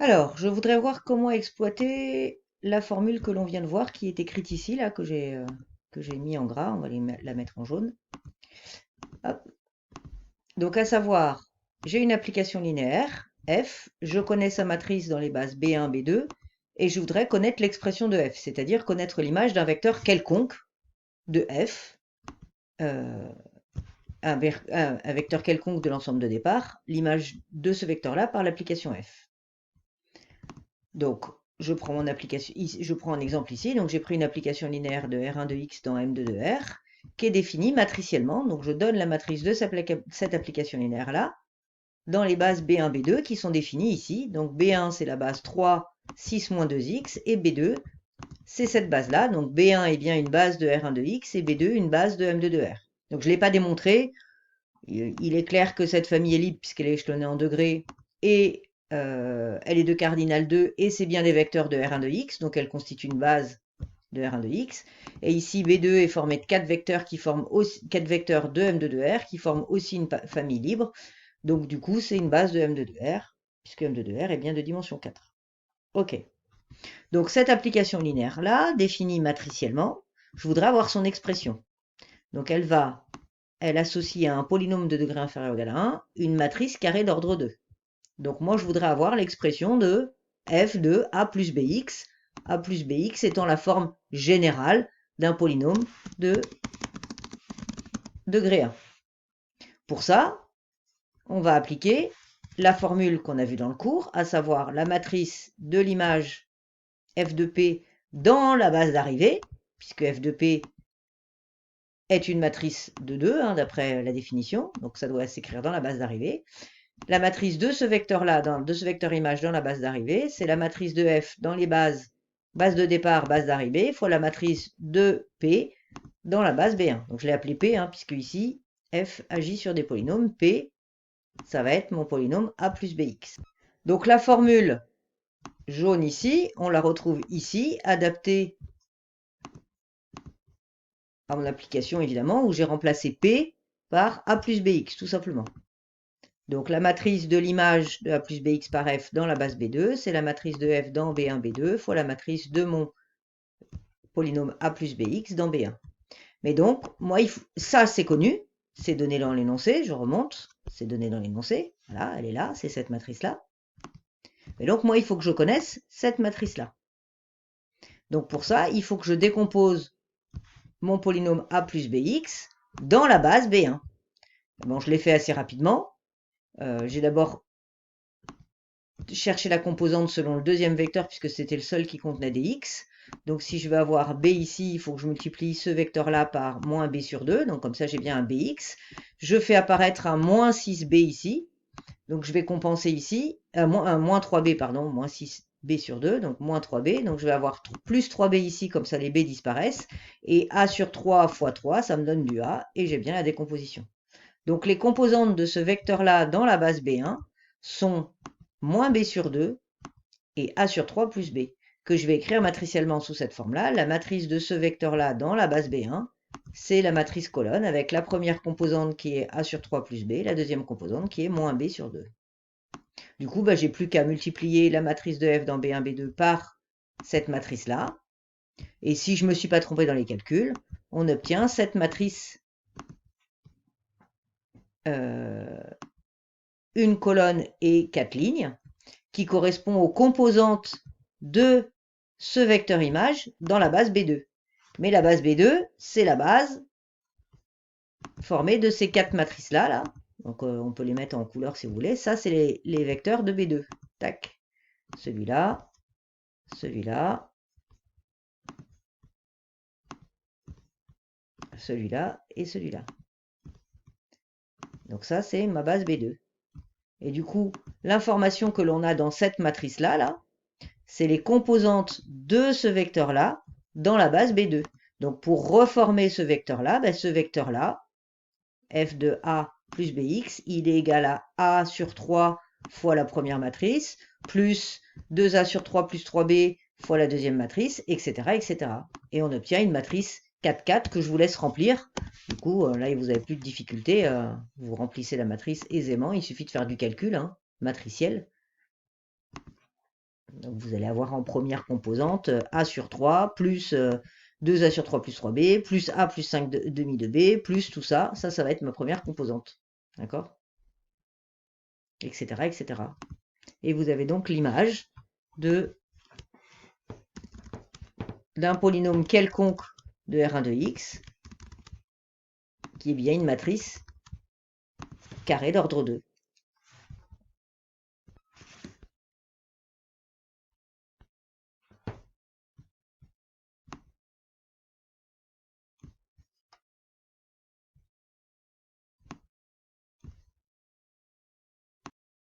Alors, je voudrais voir comment exploiter la formule que l'on vient de voir, qui est écrite ici, là, que j'ai mis en gras. On va la mettre en jaune. Hop. Donc, à savoir, j'ai une application linéaire, f, je connais sa matrice dans les bases B1, B2, et je voudrais connaître l'expression de f, c'est-à-dire connaître l'image d'un vecteur quelconque de f, euh, un vecteur quelconque de l'ensemble de départ, l'image de ce vecteur-là par l'application f. Donc, je prends mon application, je prends un exemple ici. Donc, j'ai pris une application linéaire de R1 de X dans M2 de R, qui est définie matriciellement. Donc, je donne la matrice de cette application linéaire-là dans les bases B1, B2 qui sont définies ici. Donc, B1, c'est la base 3, 6, moins 2X, et B2, c'est cette base-là. Donc, B1 est bien une base de R1 de X, et B2, une base de M2 de R. Donc, je ne l'ai pas démontré. Il est clair que cette famille est libre puisqu'elle est échelonnée en degrés, et elle est de cardinal 2, et c'est bien des vecteurs de R1 de X, donc elle constitue une base de R1 de X. Et ici, B2 est formé de 4 vecteurs qui forment aussi 4 vecteurs de M2 de R qui forment aussi une famille libre. Donc du coup, c'est une base de M2 de R, puisque M2 de R est bien de dimension 4. Ok. Donc cette application linéaire-là, définie matriciellement, je voudrais avoir son expression. Donc elle associe à un polynôme de degré inférieur ou égal à 1 une matrice carrée d'ordre 2. Donc moi, je voudrais avoir l'expression de f de a plus bx étant la forme générale d'un polynôme de degré 1. Pour ça, on va appliquer la formule qu'on a vue dans le cours, à savoir la matrice de l'image f de p dans la base d'arrivée, puisque f de p est une matrice de 2, d'après la définition, donc ça doit s'écrire dans la base d'arrivée. La matrice de ce vecteur-là, de ce vecteur image dans la base d'arrivée, c'est la matrice de f dans les bases de départ, base d'arrivée, fois la matrice de p dans la base B1. Donc je l'ai appelé P, puisque ici, f agit sur des polynômes. P, ça va être mon polynôme a plus bx. Donc la formule jaune ici, on la retrouve ici, adaptée à mon application évidemment, où j'ai remplacé P par a plus bx, tout simplement. Donc la matrice de l'image de a plus bx par f dans la base B2, c'est la matrice de f dans B1, B2, fois la matrice de mon polynôme a plus bx dans B1. Mais donc, moi, ça c'est connu, c'est donné dans l'énoncé, je remonte, c'est donné dans l'énoncé, voilà, elle est là, c'est cette matrice-là. Mais donc, moi, il faut que je connaisse cette matrice-là. Donc pour ça, il faut que je décompose mon polynôme a plus bx dans la base B1. Bon, je l'ai fait assez rapidement. J'ai d'abord chercher la composante selon le deuxième vecteur puisque c'était le seul qui contenait des x. Donc si je veux avoir b ici, il faut que je multiplie ce vecteur-là par moins b sur 2. Donc comme ça, j'ai bien un bx. Je fais apparaître un moins 6b ici. Donc je vais compenser ici. Un moins 3b, pardon, moins 6b sur 2. Donc moins 3b. Donc je vais avoir plus 3b ici, comme ça les b disparaissent. Et a sur 3 fois 3, ça me donne du a. Et j'ai bien la décomposition. Donc les composantes de ce vecteur-là dans la base B1 sont moins b sur 2 et a sur 3 plus b, que je vais écrire matriciellement sous cette forme-là. La matrice de ce vecteur-là dans la base B1, c'est la matrice colonne, avec la première composante qui est a sur 3 plus b, la deuxième composante qui est moins b sur 2. Du coup, j'ai plus qu'à multiplier la matrice de f dans B1, B2 par cette matrice-là. Et si je ne me suis pas trompé dans les calculs, on obtient cette matrice une colonne et 4 lignes, qui correspond aux composantes de ce vecteur image dans la base B2. Mais la base B2, c'est la base formée de ces 4 matrices-là. Là. Donc on peut les mettre en couleur si vous voulez. Ça, c'est les vecteurs de B2. Tac. Celui-là, celui-là, celui-là et celui-là. Donc ça, c'est ma base B2. Et du coup, l'information que l'on a dans cette matrice-là, c'est les composantes de ce vecteur-là dans la base B2. Donc pour reformer ce vecteur-là, ce vecteur-là, f de a plus bx, il est égal à a sur 3 fois la première matrice, plus 2a sur 3 plus 3b fois la deuxième matrice, etc., etc. Et on obtient une matrice 4, 4 que je vous laisse remplir. Du coup, là, vous n'avez plus de difficulté. Vous remplissez la matrice aisément. Il suffit de faire du calcul matriciel. Donc vous allez avoir en première composante A sur 3 plus 2A sur 3 plus 3B plus A plus 5 demi de B plus tout ça. Ça va être ma première composante. D'accord? Etc. etc. Et vous avez donc l'image d'un polynôme quelconque de R1 de X qui est bien une matrice carrée d'ordre 2.